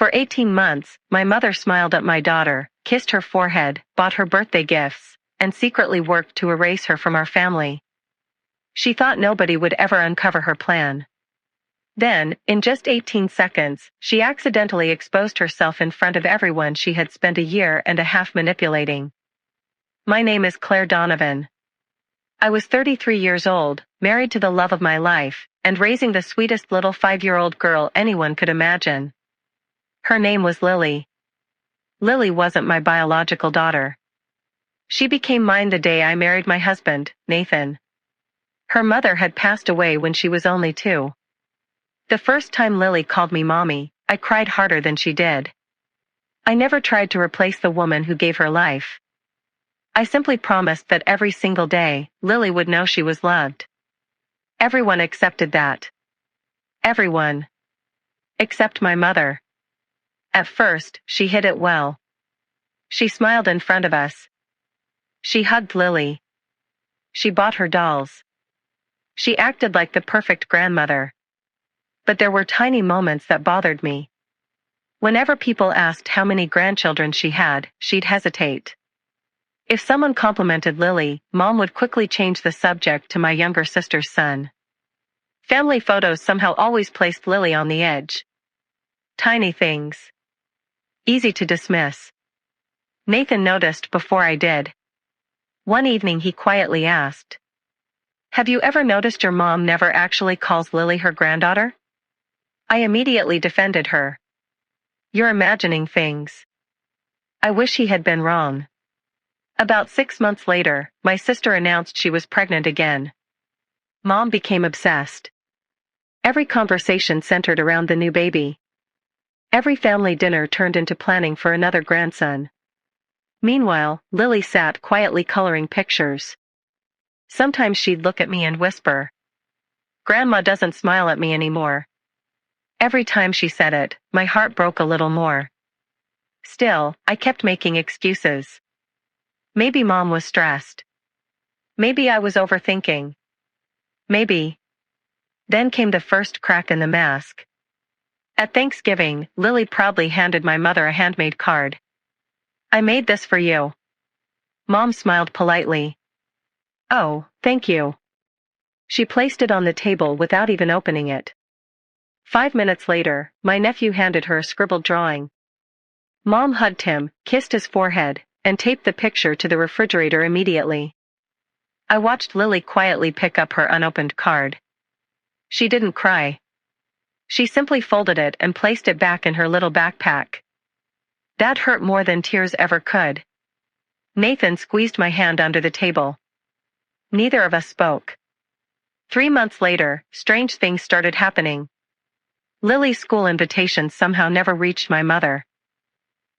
For 18 months, my mother smiled at my daughter, kissed her forehead, bought her birthday gifts, and secretly worked to erase her from our family. She thought nobody would ever uncover her plan. Then, in just 18 seconds, she accidentally exposed herself in front of everyone she had spent a year and a half manipulating. My name is Claire Donovan. I was 33 years old, married to the love of my life, and raising the sweetest little 5-year-old girl anyone could imagine. Her name was Lily. Lily wasn't my biological daughter. She became mine the day I married my husband, Nathan. Her mother had passed away when she was only 2. The first time Lily called me mommy, I cried harder than she did. I never tried to replace the woman who gave her life. I simply promised that every single day, Lily would know she was loved. Everyone accepted that. Everyone. Except my mother. At first, she hid it well. She smiled in front of us. She hugged Lily. She bought her dolls. She acted like the perfect grandmother. But there were tiny moments that bothered me. Whenever people asked how many grandchildren she had, she'd hesitate. If someone complimented Lily, Mom would quickly change the subject to my younger sister's son. Family photos somehow always placed Lily on the edge. Tiny things. Easy to dismiss. Nathan noticed before I did. One evening he quietly asked, "Have you ever noticed your mom never actually calls Lily her granddaughter?" I immediately defended her. "You're imagining things." I wish he had been wrong. About 6 months later, my sister announced she was pregnant again. Mom became obsessed. Every conversation centered around the new baby. Every family dinner turned into planning for another grandson. Meanwhile, Lily sat quietly coloring pictures. Sometimes she'd look at me and whisper, "Grandma doesn't smile at me anymore." Every time she said it, my heart broke a little more. Still, I kept making excuses. Maybe Mom was stressed. Maybe I was overthinking. Maybe. Then came the first crack in the mask. At Thanksgiving, Lily proudly handed my mother a handmade card. "I made this for you." Mom smiled politely. "Oh, thank you." She placed it on the table without even opening it. 5 minutes later, my nephew handed her a scribbled drawing. Mom hugged him, kissed his forehead, and taped the picture to the refrigerator immediately. I watched Lily quietly pick up her unopened card. She didn't cry. She simply folded it and placed it back in her little backpack. That hurt more than tears ever could. Nathan squeezed my hand under the table. Neither of us spoke. 3 months later, strange things started happening. Lily's school invitations somehow never reached my mother.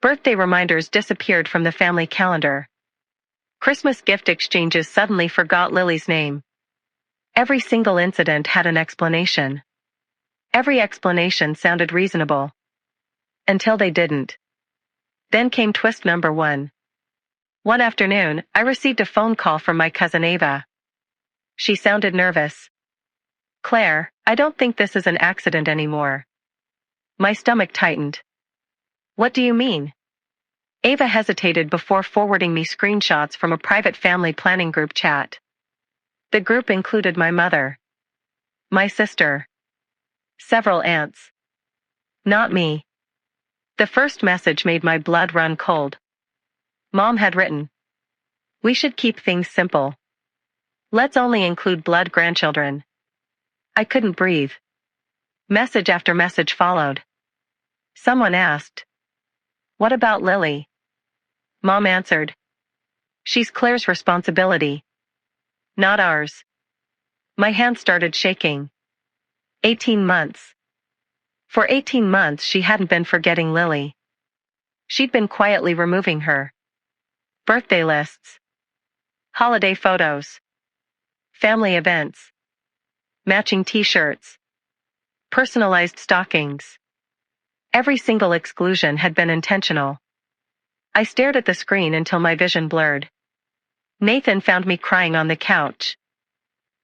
Birthday reminders disappeared from the family calendar. Christmas gift exchanges suddenly forgot Lily's name. Every single incident had an explanation. Every explanation sounded reasonable. Until they didn't. Then came twist number 1. One afternoon, I received a phone call from my cousin Ava. She sounded nervous. "Claire, I don't think this is an accident anymore." My stomach tightened. "What do you mean?" Ava hesitated before forwarding me screenshots from a private family planning group chat. The group included my mother, my sister, several aunts. Not me. The first message made my blood run cold. Mom had written, "We should keep things simple. Let's only include blood grandchildren." I couldn't breathe. Message after message followed. Someone asked, "What about Lily?" Mom answered, "She's Claire's responsibility. Not ours." My hand started shaking. 18 months. For 18 months she hadn't been forgetting Lily. She'd been quietly removing her. Birthday lists. Holiday photos. Family events. Matching t-shirts. Personalized stockings. Every single exclusion had been intentional. I stared at the screen until my vision blurred. Nathan found me crying on the couch.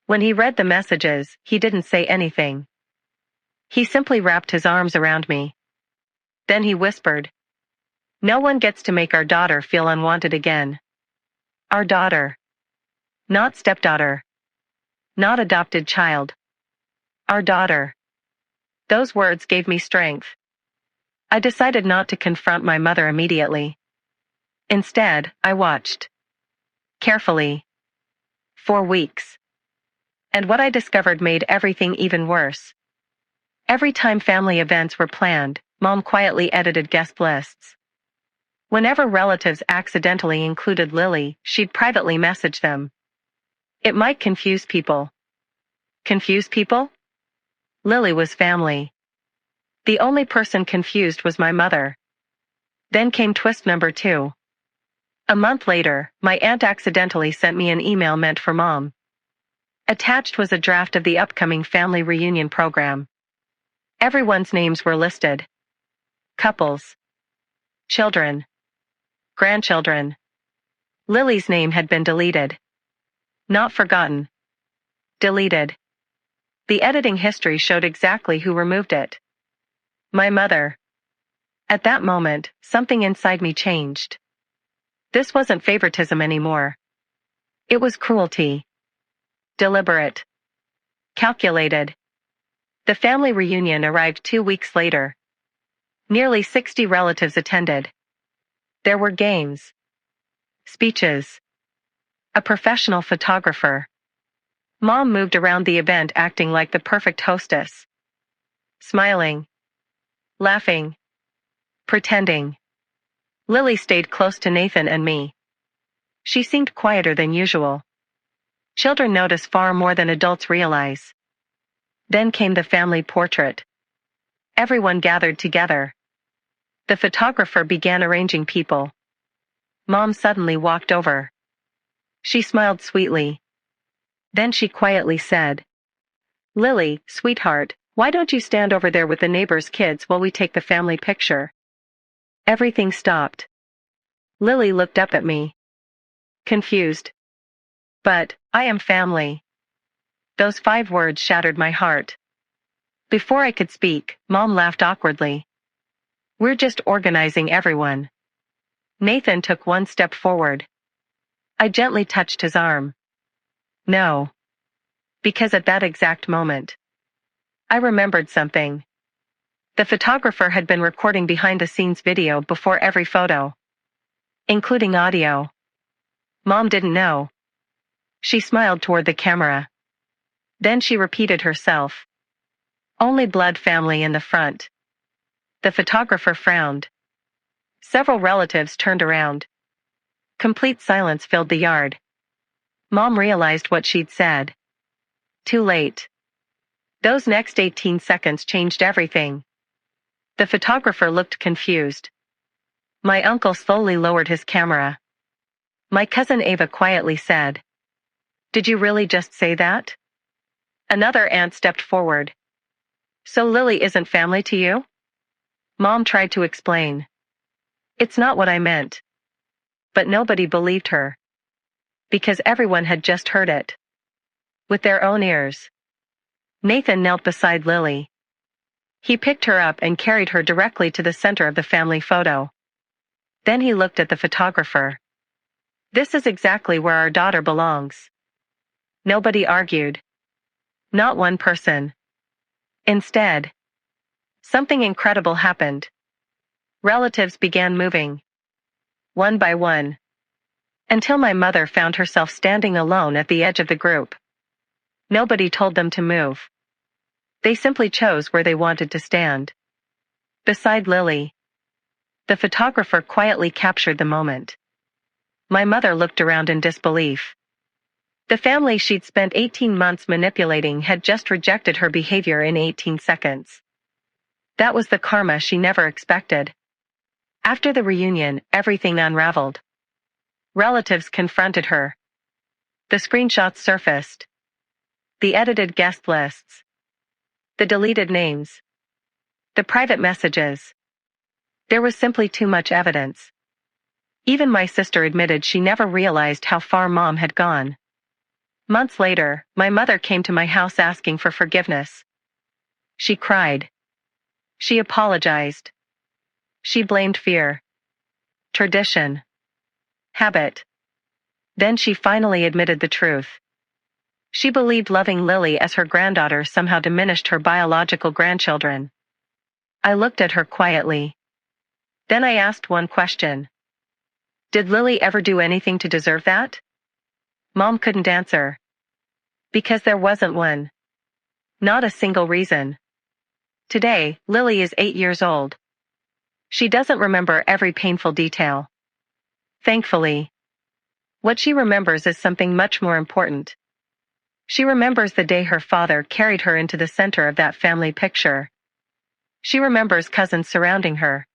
When he read the messages, he didn't say anything. He simply wrapped his arms around me. Then he whispered, "No one gets to make our daughter feel unwanted again. Our daughter. Not stepdaughter. Not adopted child. Our daughter." Those words gave me strength. I decided not to confront my mother immediately. Instead, I watched. Carefully. For weeks. And what I discovered made everything even worse. Every time family events were planned, Mom quietly edited guest lists. Whenever relatives accidentally included Lily, she'd privately message them. It might confuse people. Confuse people? Lily was family. The only person confused was my mother. Then came twist number 2. A month later, my aunt accidentally sent me an email meant for Mom. Attached was a draft of the upcoming family reunion program. Everyone's names were listed. Couples. Children. Grandchildren. Lily's name had been deleted. Not forgotten. Deleted. The editing history showed exactly who removed it. My mother. At that moment, something inside me changed. This wasn't favoritism anymore. It was cruelty. Deliberate. Calculated. The family reunion arrived 2 weeks later. Nearly 60 relatives attended. There were games. Speeches. A professional photographer. Mom moved around the event acting like the perfect hostess. Smiling. Laughing. Pretending. Lily stayed close to Nathan and me. She seemed quieter than usual. Children notice far more than adults realize. Then came the family portrait. Everyone gathered together. The photographer began arranging people. Mom suddenly walked over. She smiled sweetly. Then she quietly said, "Lily, sweetheart, why don't you stand over there with the neighbor's kids while we take the family picture?" Everything stopped. Lily looked up at me. Confused. "But, I am family." Those 5 words shattered my heart. Before I could speak, Mom laughed awkwardly. "We're just organizing everyone." Nathan took 1 step forward. I gently touched his arm. "No." Because at that exact moment, I remembered something. The photographer had been recording behind-the-scenes video before every photo, including audio. Mom didn't know. She smiled toward the camera. Then she repeated herself. "Only blood family in the front." The photographer frowned. Several relatives turned around. Complete silence filled the yard. Mom realized what she'd said. Too late. Those next 18 seconds changed everything. The photographer looked confused. My uncle slowly lowered his camera. My cousin Ava quietly said, "Did you really just say that?" Another aunt stepped forward. "So Lily isn't family to you?" Mom tried to explain. "It's not what I meant." But nobody believed her. Because everyone had just heard it. With their own ears. Nathan knelt beside Lily. He picked her up and carried her directly to the center of the family photo. Then he looked at the photographer. "This is exactly where our daughter belongs." Nobody argued. Not one person. Instead, something incredible happened. Relatives began moving. One by one. Until my mother found herself standing alone at the edge of the group. Nobody told them to move. They simply chose where they wanted to stand. Beside Lily. The photographer quietly captured the moment. My mother looked around in disbelief. The family she'd spent 18 months manipulating had just rejected her behavior in 18 seconds. That was the karma she never expected. After the reunion, everything unraveled. Relatives confronted her. The screenshots surfaced. The edited guest lists. The deleted names. The private messages. There was simply too much evidence. Even my sister admitted she never realized how far Mom had gone. Months later, my mother came to my house asking for forgiveness. She cried. She apologized. She blamed fear, tradition, habit. Then she finally admitted the truth. She believed loving Lily as her granddaughter somehow diminished her biological grandchildren. I looked at her quietly. Then I asked one question. Did Lily ever do anything to deserve that? Mom couldn't answer. Because there wasn't one. Not a single reason. Today, Lily is 8 years old. She doesn't remember every painful detail. Thankfully. What she remembers is something much more important. She remembers the day her father carried her into the center of that family picture. She remembers cousins surrounding her.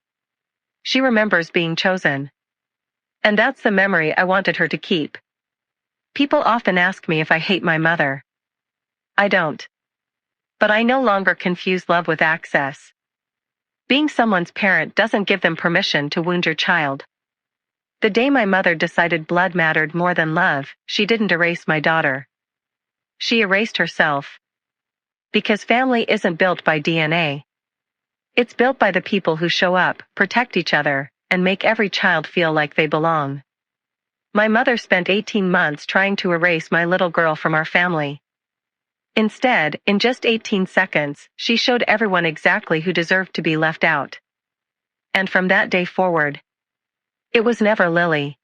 She remembers being chosen. And that's the memory I wanted her to keep. People often ask me if I hate my mother. I don't. But I no longer confuse love with access. Being someone's parent doesn't give them permission to wound your child. The day my mother decided blood mattered more than love, she didn't erase my daughter. She erased herself. Because family isn't built by DNA. It's built by the people who show up, protect each other, and make every child feel like they belong. My mother spent 18 months trying to erase my little girl from our family. Instead, in just 18 seconds, she showed everyone exactly who deserved to be left out. And from that day forward, it was never Lily.